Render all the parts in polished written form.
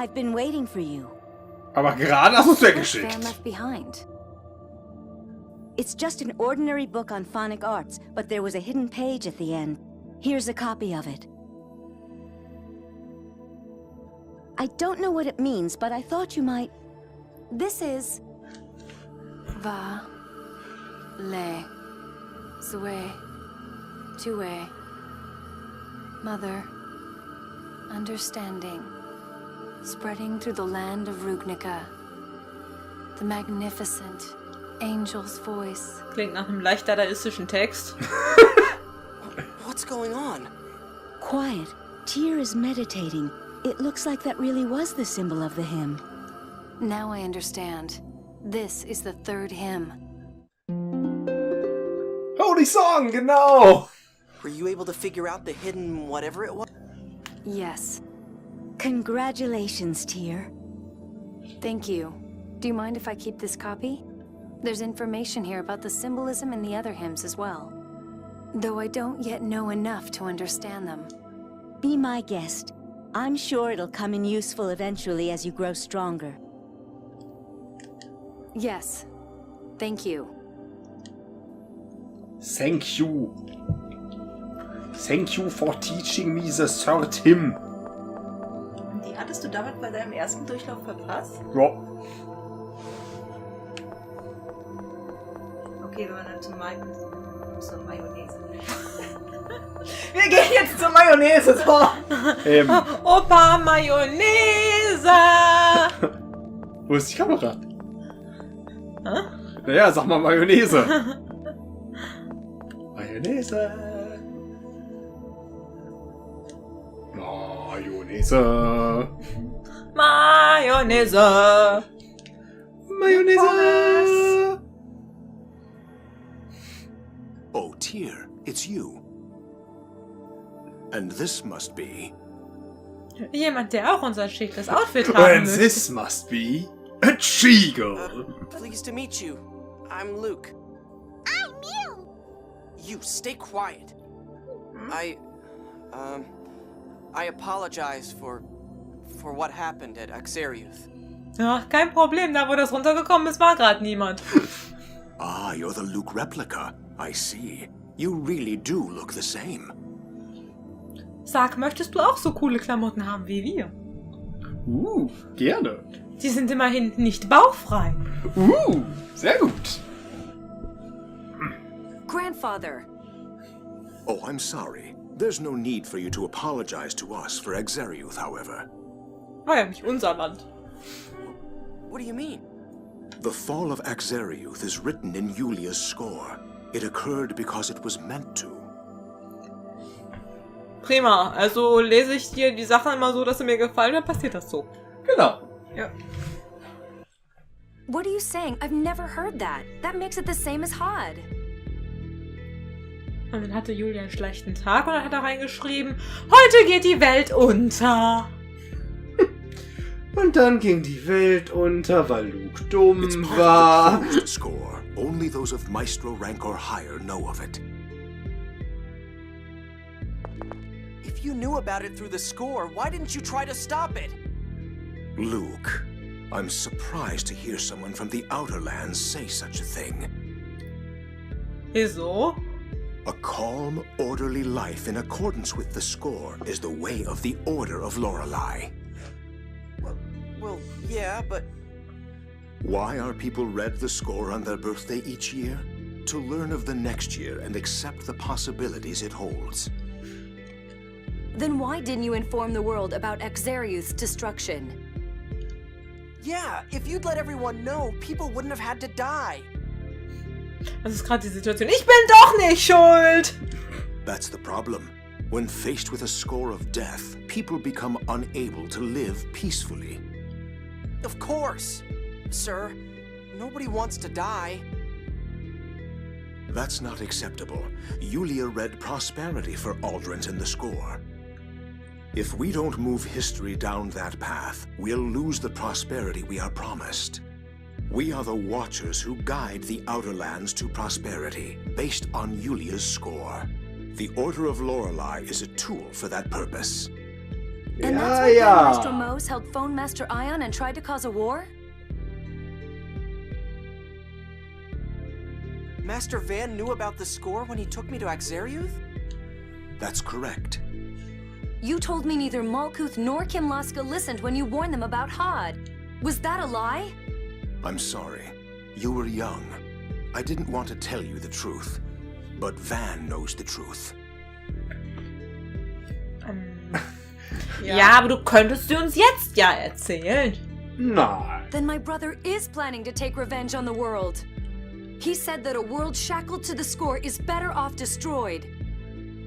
I've been waiting for you. Aber gerade hast du es Fan weggeschickt. left behind. It's just an ordinary book on phonic arts, but there was a hidden page at the end. Here's a copy of it. I don't know what it means, but I thought you might... This is... Va, le, zue, tue, mother, understanding, spreading through the land of Rugnica, the magnificent angel's voice. Klingt nach einem leicht dadaistischen Text. What's going on? Quiet. Tyr is meditating. It looks like that really was the symbol of the hymn. Now I understand. This is the third hymn. Holy Song, genau! Were you able to figure out the hidden whatever it was? Yes. Congratulations, Tyr. Thank you. Do you mind if I keep this copy? There's information here about the symbolism in the other hymns as well. Though I don't yet know enough to understand them. Be my guest. I'm sure it'll come in useful eventually as you grow stronger. Yes. Thank you. Thank you. Thank you for teaching me the third hymn. Die hattest du damit bei deinem ersten Durchlauf verpasst? Ja. Okay, wenn man dann zur Mayonnaise. Wir gehen jetzt zur Mayonnaise, so. Opa, Mayonnaise! Wo ist die Kamera? Hä? Naja, sag mal Mayonnaise. Mayonnaise. Mayonnaise. Mayonnaise! Mayonnaise. Oh, Tyr, it's you. And this must be... Jemand, der auch unser schickes Outfit haben And möchte. this must be a Cheagle. Pleased to meet you. I'm Luke. I'm you! You stay quiet. I apologize for what happened at Axariuth. Ja, kein Problem, da wo das runtergekommen ist, war gerade niemand. Ah, you're the Luke replica. I see. You really do look the same. Sag, möchtest du auch so coole Klamotten haben wie wir? Gerne. Die sind immerhin nicht bauchfrei. Sehr gut. Grandfather! Oh, I'm sorry. There's no need for you to apologize to us for Axariuth, however. War ja nicht unser Land. What do you mean? The fall of Axariuth is written in Yulia's score. It occurred because it was meant to. Prima, also lese ich dir die Sachen immer so, dass sie mir gefallen, dann passiert das so. Genau. Ja. What are you saying? I've never heard that. That makes it the same as Hod. Und dann hatte Julia einen schlechten Tag und dann hat er reingeschrieben, heute geht die Welt unter. Und dann ging die Welt unter, weil Luke It's dumm part war. of the closed score. Only those of Maestro rank or higher know of it. If you knew about it through the score, why didn't you try to stop it? Luke, I'm surprised to hear someone from the Outer Lands say such a thing. Wieso? A calm, orderly life in accordance with the score is the way of the Order of Lorelei. Well, yeah, but Why are people read the score on their birthday each year? To learn of the next year and accept the possibilities it holds. Then why didn't you inform the world about Axariuth's destruction? yeah, if you'd let everyone know, people wouldn't have had to die. Das ist gerade die Situation. Ich bin doch nicht schuld! That's the problem. When faced with a score of death, people become unable to live peacefully. Of course, sir. Nobody wants to die. That's not acceptable. Yulia read prosperity for Aldrint in the score. If we don't move history down that path, we'll lose the prosperity we are promised. We are the Watchers who guide the Outer Lands to prosperity, based on Yulia's score. The Order of Lorelei is a tool for that purpose. And that's Ja, why ja. Master Mose held Phone Master Ion and tried to cause a war? Master Van knew about the score when he took me to Axariuth? That's correct. You told me neither Malkuth nor Kimlaska listened when you warned them about Hod. Was that a lie? I'm sorry. You were young. I didn't want to tell you the truth. But Van knows the truth. Ja, aber du könntest sie uns jetzt ja erzählen. Nein. Then my brother is planning to take revenge on the world. He said that a world shackled to the score is better off destroyed.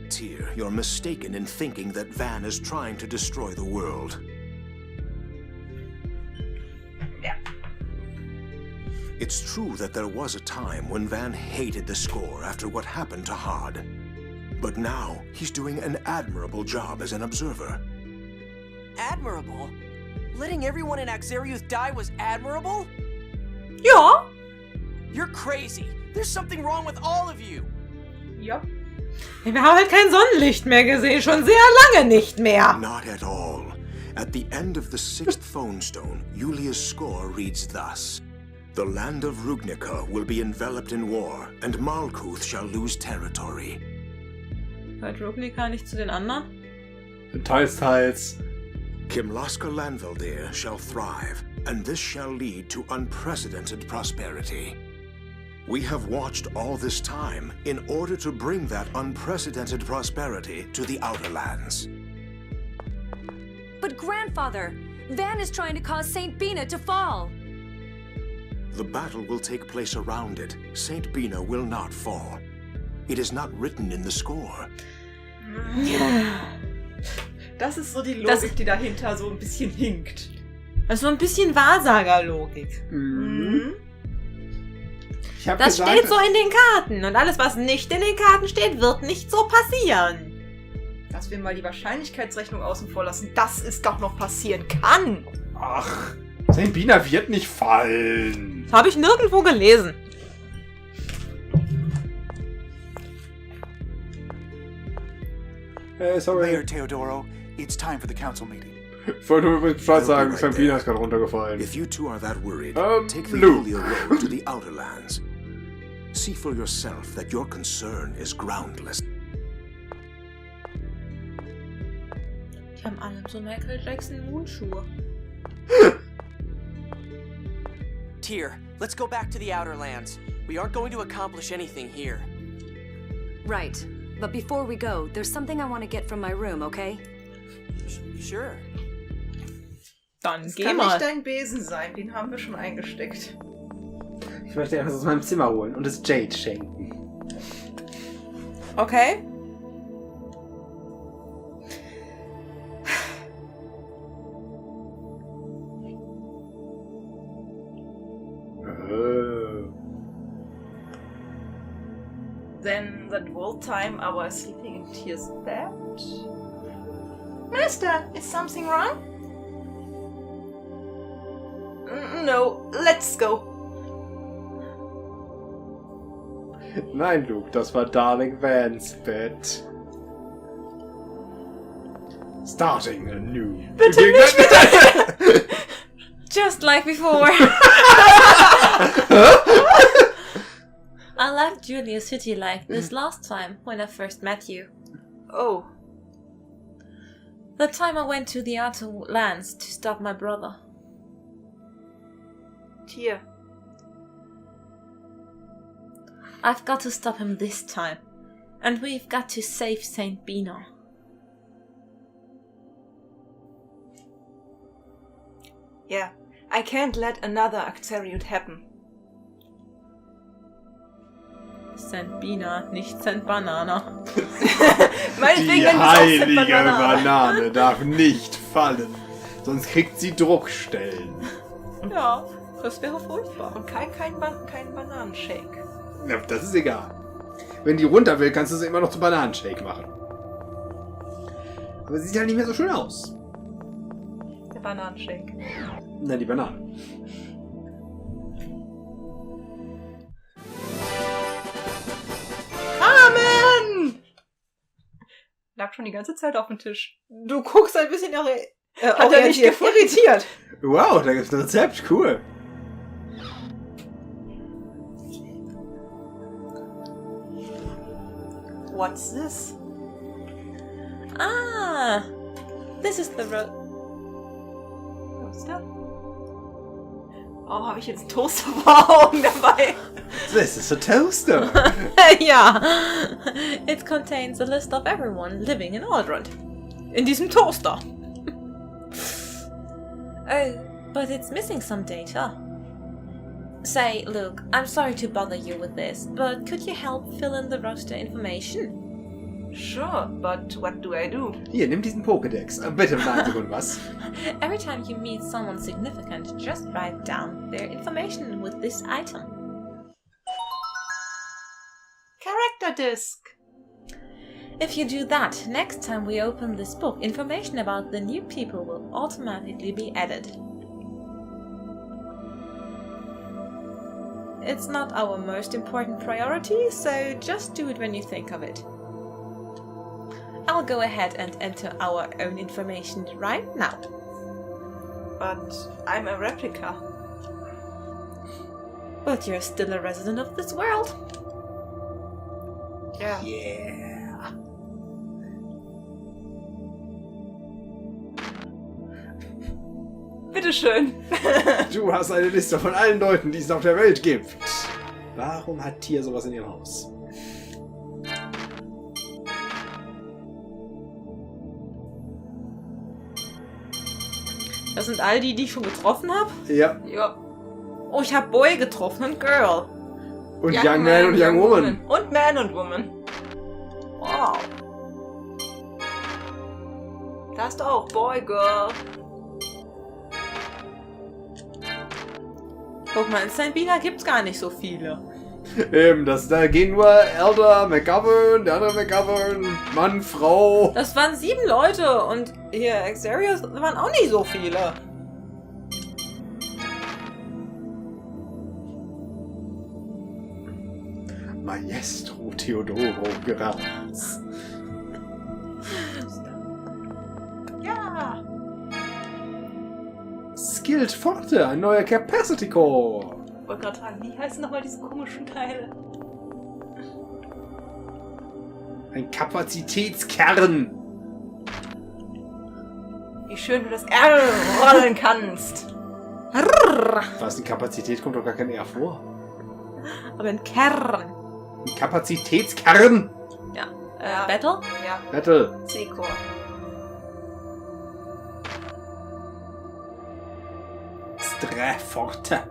Tyr, you're mistaken in thinking that Van is trying to destroy the world. Ja. It's true that there was a time when Van hated the score after what happened to Hod. But now, he's doing an admirable job as an observer. Admirable? Letting everyone in Axariuth die was admirable? Ja. You're crazy. There's something wrong with all of you. Ja. Wir haben halt kein Sonnenlicht mehr gesehen, schon sehr lange nicht mehr. Not at all. At the end of the 6th phone stone, Yulia's score reads thus. The land of Rugnica will be enveloped in war, and Malkuth shall lose territory. Hört Rugnica nicht zu den anderen? Teils, teils. Kimlaska Lanveldir shall thrive, and this shall lead to unprecedented prosperity. We have watched all this time in order to bring that unprecedented prosperity to the Outer Lands. But grandfather, Van is trying to cause Saint Bina to fall. The battle will take place around it. Saint Bina will not fall. It is not written in the score. Das ist so die Logik, die dahinter so ein bisschen hinkt. Das ist so ein bisschen Wahrsagerlogik. Mhm. Ich hab Das gesagt, steht so in den Karten. Und alles, was nicht in den Karten steht, wird nicht so passieren. Dass wir mal die Wahrscheinlichkeitsrechnung außen vor lassen, dass es doch noch passieren kann. Ach, Saint Bina wird nicht fallen. Das habe ich nirgendwo gelesen. Sorry. Mayor Teodoro, it's time for the council meeting. Ich wollte nur übrigens Bescheid sagen, Right Saint Bina there. ist gerade runtergefallen. If you two are that worried, take the Luke. Yulia road to the Outer Lands. See for yourself that your concern is groundless. Die haben alle so Michael Jackson Moonschuhe. Tyr, let's go back to the Outer Lands. We aren't going to accomplish anything here. Right. But before we go, there's something I want to get from my room, okay? Sure. Dann Das geh kann mal. nicht dein Besen sein, den haben wir schon eingesteckt. Ich möchte etwas aus meinem Zimmer holen und es Jade schenken. Okay. Then that whole time I was sleeping in Tyr's bed. Master, is something wrong? No, let's go. Nein, Luke, das war Darling Vans Bett. Starting a new. Bitte nicht, bitte! Just like before. I left Julia's city like this last time when I first met you. Oh, The time I went to the Outer Lands to stop my brother. Tyr. I've got to stop him this time. And we've got to save Saint Bina. Yeah, I can't let another Axariot happen. Saint Bina, nicht Saint Banana. Meinetwegen Die nennen wir es auch heilige Saint Banana. Banane darf nicht fallen, sonst kriegt sie Druckstellen. Ja, das wäre furchtbar. Und kein Bananenshake. Ja, das ist egal. Wenn die runter will, kannst du sie immer noch zu Bananenshake machen. Aber sie sieht halt nicht mehr so schön aus. Der Bananenshake. Na, die Banane. Amen! Lag schon die ganze Zeit auf den Tisch. Du guckst ein bisschen Hat er nicht irritiert. Wow, da gibt's ein Rezept. Cool. What's this? Ah, this is the road. Was ist da? Oh, habe ich jetzt einen Toaster vor Augen dabei? This is a toaster. Ja, it contains a list of everyone living in Untergrund. In diesem Toaster. Oh, but it's missing some data. Say, look, I'm sorry to bother you with this, but could you help fill in the roster information? Sure, but what do I do? Hier, nimm diesen Pokédex. Bitte mal eine Sekunde, was? Every time you meet someone significant, just write down their information with this item. Character disc. If you do that, next time we open this book, information about the new people will automatically be added. It's not our most important priority, so just do it when you think of it. I'll go ahead and enter our own information right now. But I'm a replica. But you're still a resident of this world. Ja. Yeah. Bitteschön. Du hast eine Liste von allen Leuten, die es auf der Welt gibt. Warum hat Tia sowas in ihrem Haus? Das sind all die, die ich schon getroffen habe. Ja. Ja. Oh, ich habe Boy getroffen und Girl. Und Young Man und Young Woman. Und Man und Woman. Wow. Da hast du auch Boy, Girl. Guck mal, in St. Bina gibt's gar nicht so viele. Eben, da gehen nur Elder, McGovern, der andere McGovern, Mann, Frau. Das waren 7 Leute und hier Xerius waren auch nicht so viele. Maestro Theodoro Graz. Ja. Skilled Forte, ein neuer Capacity Core. Ich wollte gerade fragen, wie heißen nochmal diese komischen Teile? Ein Kapazitätskern. Wie schön du das R rollen kannst. Was, in Kapazität kommt doch gar kein R vor. Aber ein Kern. Ein Kapazitätskern. Ja. Ja. Battle? Ja, Battle. C-Core. Forte.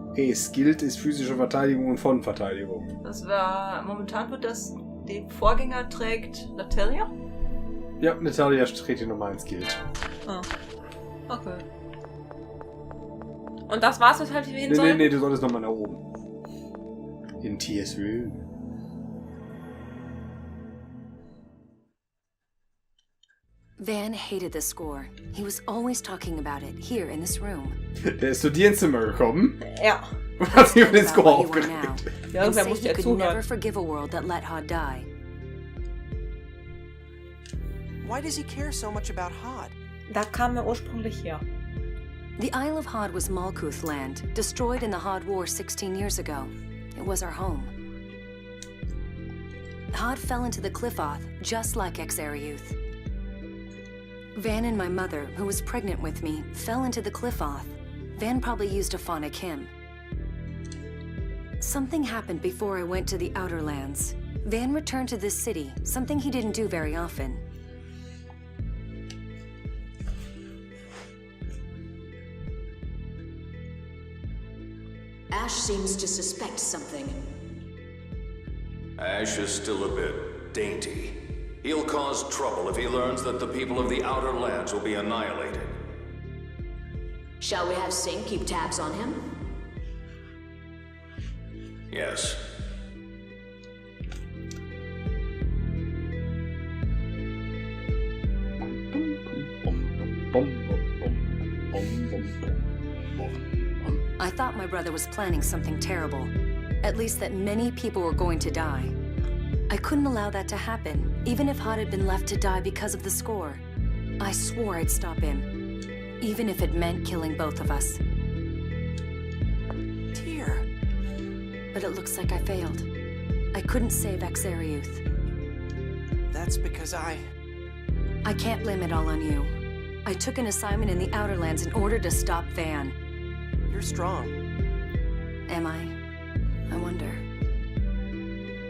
Okay, Skilled ist physische Verteidigung und von Verteidigung. Das war, momentan wird das, den Vorgänger trägt Natalia. Ja, Natalia trägt den normalen Skilled. Ah. Okay. Und das war's, weshalb wir hin Nee, sollen? du solltest nochmal nach oben. In TSW. Van hated the score. He was always talking about it here in this room. Der ist zu dir ins Zimmer gekommen Ja. und hat sich über den About Score where you are now, aufgeregt. Ja, and irgendwer say muss he ja could never zuhören. forgive a world that let Hod die. Why does he care so much about Hod? Da kam er ursprünglich her. The Isle of Hod was Malkuth land, destroyed in the Hod War 16 years ago. It was our home. Hod fell into the Cliffoth, just like Exariuth. Van and my mother, who was pregnant with me, fell into the Cliffoth. Van probably used a phonic hymn. Something happened before I went to the Outer Lands. Van returned to this city, something he didn't do very often. Ash seems to suspect something. Ash is still a bit dainty. He'll cause trouble if he learns that the people of the Outer Lands will be annihilated. Shall we have Singh keep tabs on him? Yes. I thought my brother was planning something terrible. At least that many people were going to die. I couldn't allow that to happen, even if Hod had been left to die because of the score. I swore I'd stop him, even if it meant killing both of us. Tyr. But it looks like I failed. I couldn't save Exariuth. That's because I can't blame it all on you. I took an assignment in the Outer Lands in order to stop Van. You're strong. Am I? I wonder.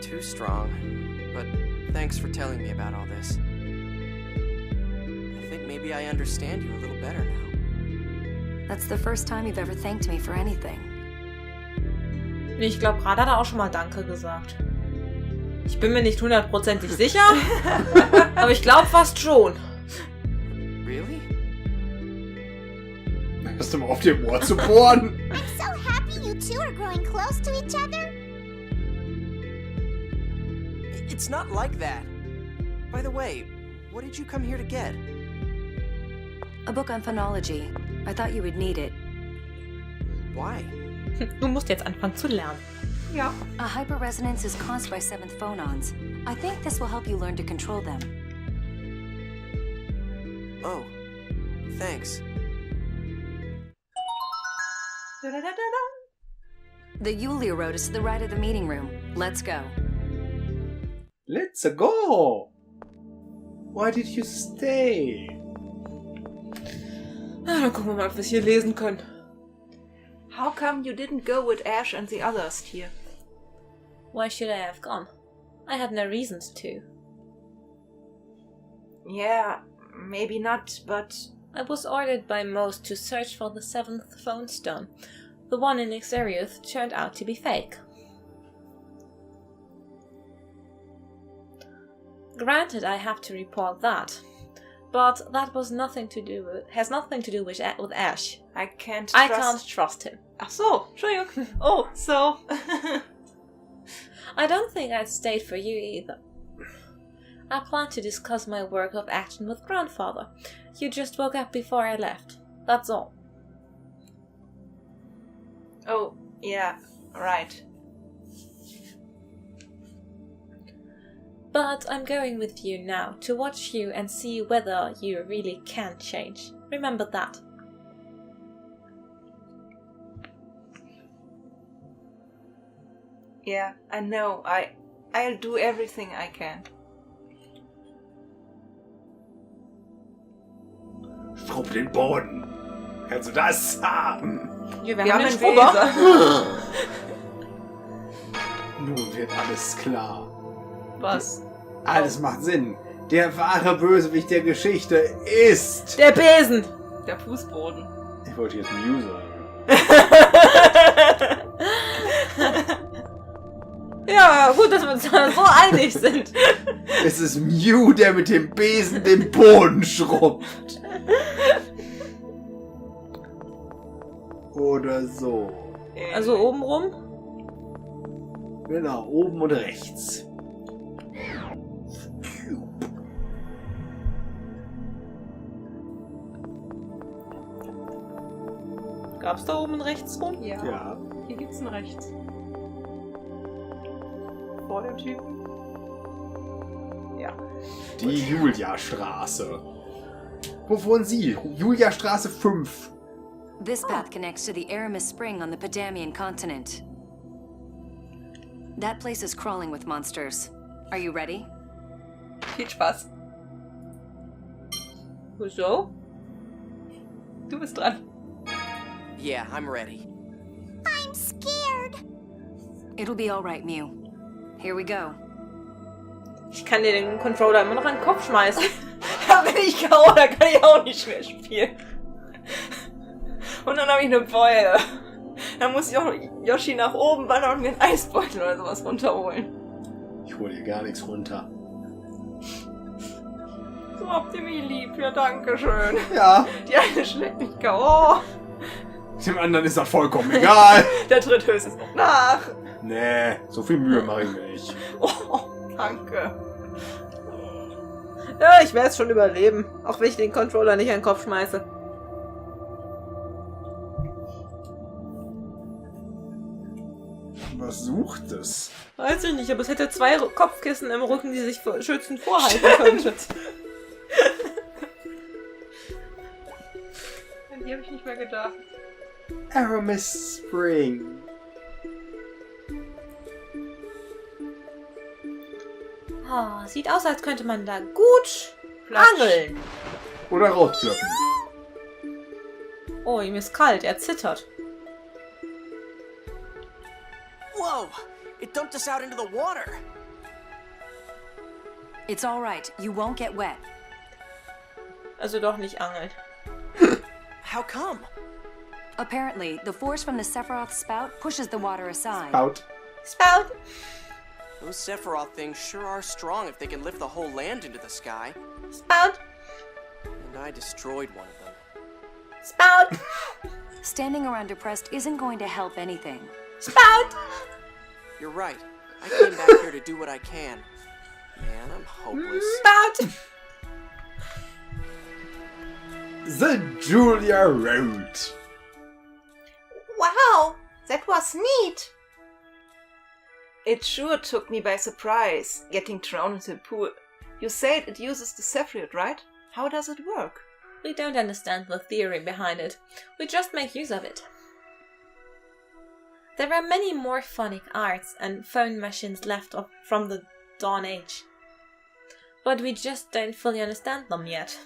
Too strong. But thanks for telling me about all this. I think maybe I understand you a little better now. That's the first time you've ever thanked me for anything. Ich glaube, gerade hat er auch schon mal Danke gesagt. Ich bin mir nicht 100%ig sicher, aber ich glaube fast schon. Really? Hörst du mal auf, dir Ohr zu bohren? I'm so happy you two are growing close to each other. It's not like that. By the way, what did you come here to get? A book on phonology. I thought you would need it. Why? Du musst jetzt anfangen zu lernen. Ja. A hyperresonance is caused by seventh phonons. I think this will help you learn to control them. Oh, thanks. The Yulia Road is to the right of the meeting room. Let's go. Let's go! Why did you stay? Dann gucken wir mal, ob wir es hier lesen können. How come you didn't go with Ash and the others here? Why should I have gone? I had no reasons to. Yeah, maybe not, but... I was ordered by most to search for the 7th phone stone. The one in Exariuth turned out to be fake. Granted, I have to report that, but that has nothing to do with Ash. I can't trust him. Ach so, Entschuldigung. Oh, so... I don't think I'd stayed for you either. I planned to discuss my work of action with Grandfather. You just woke up before I left. That's all. Oh, yeah, right. But I'm going with you now to watch you and see whether you really can change. Remember that. Yeah, I know. I'll do everything I can. Schrubb den Boden. Kannst du das haben? Wir haben einen einen Schrubber. Nun wird alles klar. Was? Alles macht Sinn. Der wahre Bösewicht der Geschichte ist... Der Besen! Der Fußboden. Ich wollte jetzt Mew sagen. Ja, gut, dass wir uns da so einig sind. Es ist Mew, der mit dem Besen den Boden schrubbt. Oder so. Also oben rum? Genau, oben und rechts. Gab's da oben rechts rum? Ja. Ja. Hier gibt's ein rechts. Vor dem Typen. Ja. Die Julia-Straße. Wo wohnen Sie? Julia-Straße 5. This path connects to the Aramis Spring on the Padamian continent. That place is crawling with monsters. Are you ready? Viel Spaß. Wieso? Du bist dran. Yeah, I'm ready. I'm scared. It'll be all right, Mew. Here we go. Ich kann dir den Controller immer noch in den Kopf schmeißen. Da bin ich K.O., da kann ich auch nicht mehr spielen. Und dann habe ich eine Beule. Dann muss ich auch Yoshi nach oben ballern und mir einen Eisbeutel oder sowas runterholen. Ich hole hier gar nichts runter. So habt ihr mich lieb, ja danke schön. Ja. Die eine schlägt mich K.O. Dem anderen ist das vollkommen egal. Der tritt höchstens noch nach. Nee, so viel Mühe mache ich mir nicht. Oh, danke. Ja, ich werde es schon überleben. Auch wenn ich den Controller nicht in den Kopf schmeiße. Was sucht es? Weiß ich nicht, aber es hätte 2 Kopfkissen im Rücken, die sich schützend vorhalten könnten. An die habe ich nicht mehr gedacht. Aramis Spring. Oh, sieht aus, als könnte man da gut angeln. Oder rausploppen. Oh, ihm ist kalt, er zittert. Whoa! It dumped us out into the water. It's all right. You won't get wet. Also doch nicht angeln. How come? Apparently, the force from the Sephiroth spout pushes the water aside. Spout! Those Sephiroth things sure are strong if they can lift the whole land into the sky. Spout! And I destroyed one of them. Spout! Standing around depressed isn't going to help anything. Spout! You're right. I came back here to do what I can. Man, I'm hopeless. Spout! The Julia Road. Wow, that was neat. It sure took me by surprise, getting thrown into the pool. You said it uses the Sephiroth, right? How does it work? We don't understand the theory behind it. We just make use of it. There are many more phonic arts and phone machines left from the Dawn Age. But we just don't fully understand them yet.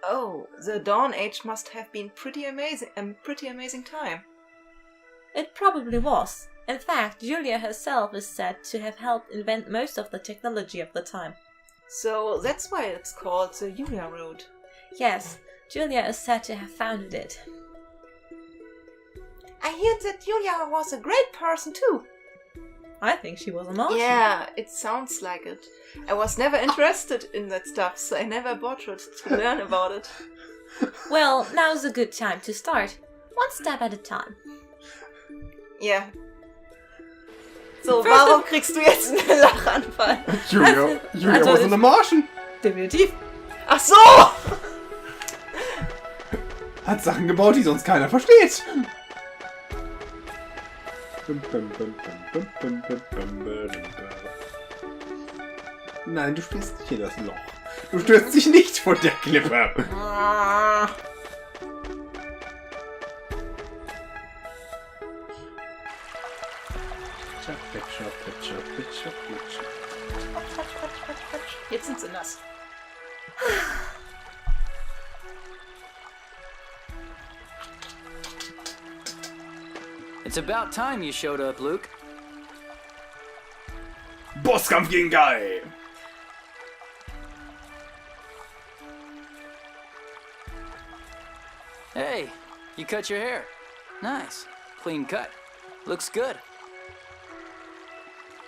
Oh, the Dawn Age must have been pretty amazing time. It probably was. In fact, Julia herself is said to have helped invent most of the technology of the time. So that's why it's called the Julia Road. Yes, Julia is said to have founded it. I heard that Julia was a great person too. I think she was a Martian. Yeah, it sounds like it. I was never interested in that stuff, so I never bothered to learn about it. Well, now's a good time to start. One step at a time. Ja. So, warum kriegst du jetzt einen Lachanfall? Julia was in the Martian. Definitiv. Ach so! Hat Sachen gebaut, die sonst keiner versteht. Nein, du stürzt nicht in das Loch. Du stürzt dich nicht von der Klippe. Jetzt sind sie nass. It's about time you showed up, Luke. Bosskampf gegen Guy. Hey, you cut your hair. Nice. Clean cut. Looks good.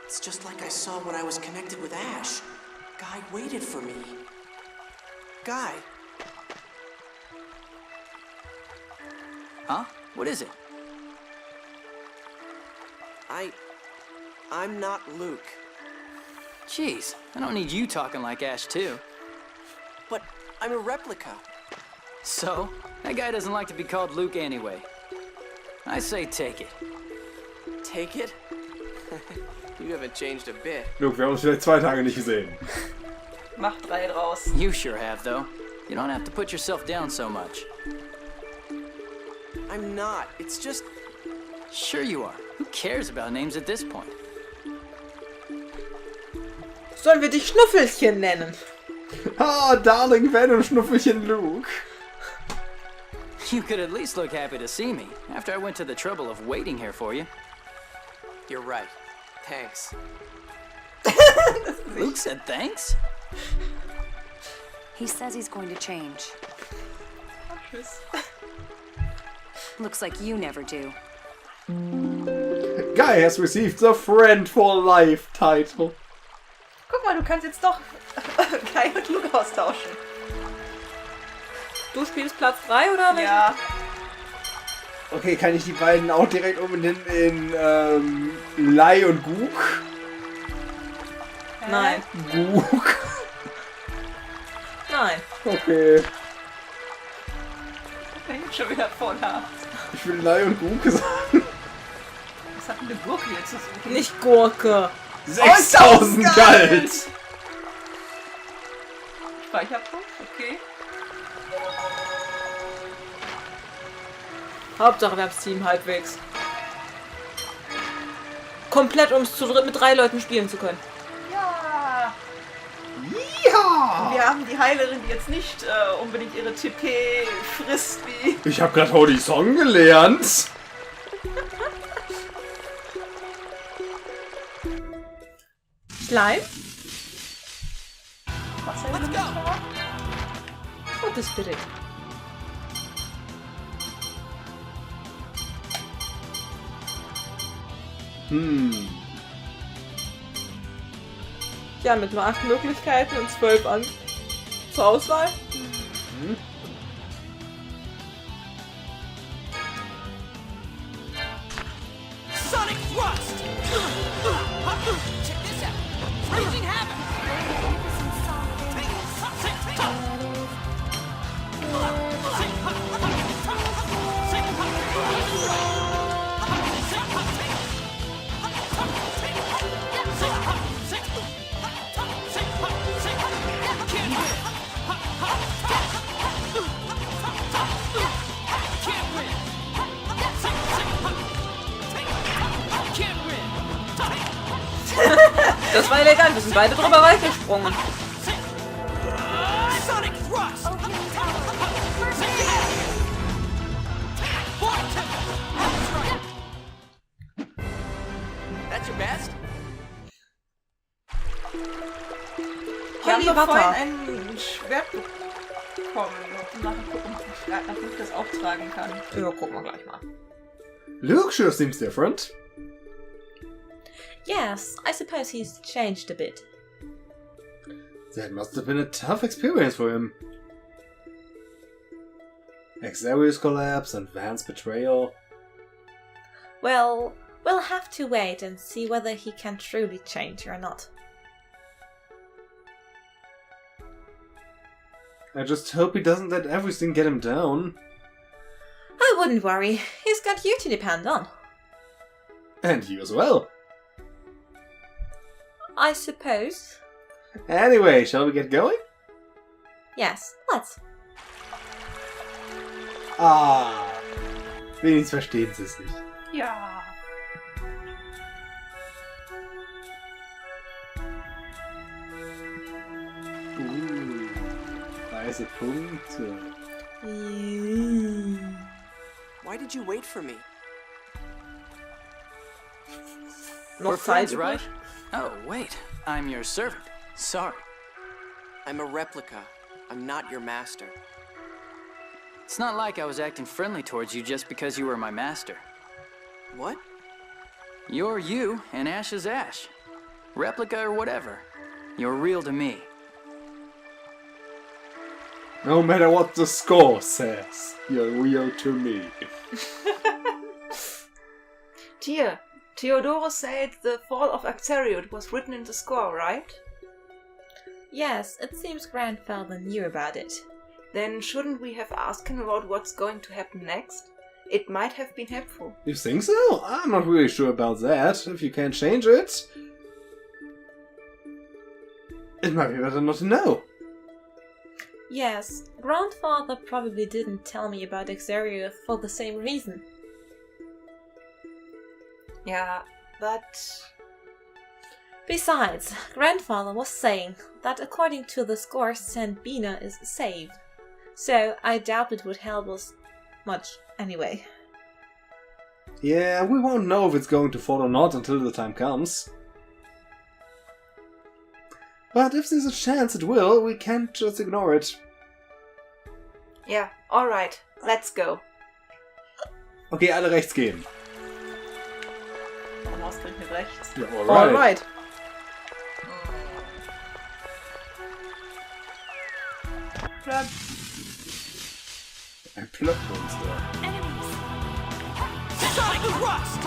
It's just like I saw when I was connected with Ash. Guy waited for me. Guy. Huh? What is it? I'm not Luke. Jeez, I don't need you talking like Ash too. But I'm a replica. So, that guy doesn't like to be called Luke anyway. I say take it. Take it? You haven't changed a bit. Luke, wir haben uns vielleicht 2 Tage nicht gesehen. Mach 3 draus. You sure have, though. You don't have to put yourself down so much. I'm not. It's just... Sure you are. Who cares about names at this point? Sollen wir dich Schnuffelchen nennen? Ah, Darling Ben und Schnuffelchen Luke. You could at least look happy to see me, after I went to the trouble of waiting here for you. You're right. Thanks. Luke said thanks? He says he's going to change. Looks like you never do. Guy has received the Friend for Life title. Guck mal, du kannst jetzt doch Kai und Luke austauschen. Du spielst Platz 3 oder was? Ja. Okay, kann ich die beiden auch direkt umbenennen in Lai und Guk? Nein. Guk. Nein. Okay. Ich bin schon wieder voll hart. Ich will Lai und Guk sagen. Was hat denn eine Gurke jetzt zu suchen? Nicht Gurke. 6000 kalt! Speicherpunkt, okay. Hauptsache wir haben das Team halbwegs. Komplett, um es mit 3 Leuten spielen zu können. Ja! Ja! Und wir haben die Heilerin, die jetzt nicht unbedingt ihre TP frisst wie... Ich habe gerade Horizon gelernt. Slime? Was hält man vor? Water Spirit. Ja, mit nur 8 Möglichkeiten und 12 an zur Auswahl. Sonic Thrust! Check this out! Freezing Havoc! Das war elegant, wir sind beide drüber weitergesprungen. Sonic Thrust! That's your best? Wir haben doch Water. vorhin ein Schwert bekommen. Und nachher gucken, ob ich das auch tragen kann. Ja, gucken wir gleich mal. Luke sure seems different. Yes, I suppose he's changed a bit. That must have been a tough experience for him. Xarius collapse and Van's betrayal. Well, we'll have to wait and see whether he can truly change or not. I just hope he doesn't let everything get him down. I wouldn't worry. He's got you to depend on. And you as well. I suppose. Anyway, shall we get going? Yes, let's. Ah, wenigstens verstehen sie es nicht. Ja. Weiße Punkte. Why did you wait for me? We're friends, right? Oh, wait. I'm your servant. Sorry. I'm a replica. I'm not your master. It's not like I was acting friendly towards you just because you were my master. What? You're you, and Ash is Ash. Replica or whatever. You're real to me. No matter what the score says, you're real to me. Tyr, Theodorus said the fall of Axariot was written in the score, right? Yes, it seems Grandfather knew about it. Then shouldn't we have asked him about what's going to happen next? It might have been helpful. You think so? I'm not really sure about that. If you can't change it, it might be better not to know. Yes, Grandfather probably didn't tell me about Xarius for the same reason. Yeah, but... Besides, Grandfather was saying that according to the score, St. Bina is saved. So I doubt it would help us much anyway. Yeah, we won't know if it's going to fall or not until the time comes. But if there's a chance it will, we can't just ignore it. Yeah, alright, let's go. Okay, alle rechts gehen. Und ausgerechnet rechts. Ja, alright. Plöpp. Ein Plöppmonster. Sonic Thrust!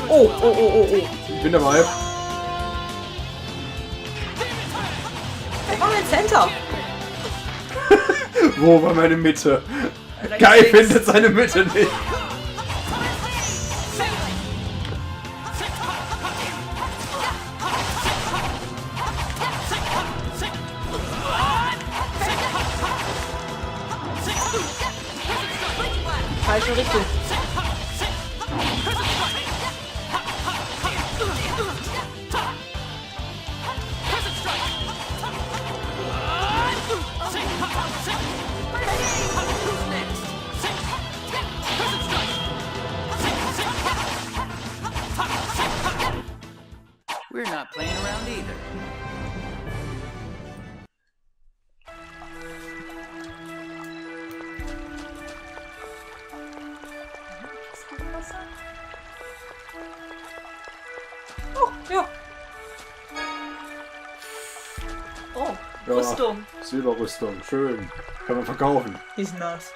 Oh, oh, oh, oh, oh. Ich bin dabei. Hey, mein Center. Wo war meine Mitte? Guy findet seine Mitte nicht. Falsche Richtung. We're not playing around either. Oh, ja. Oh, Ja, Rüstung. Silberrüstung, schön. Kann man verkaufen. Die ist nass.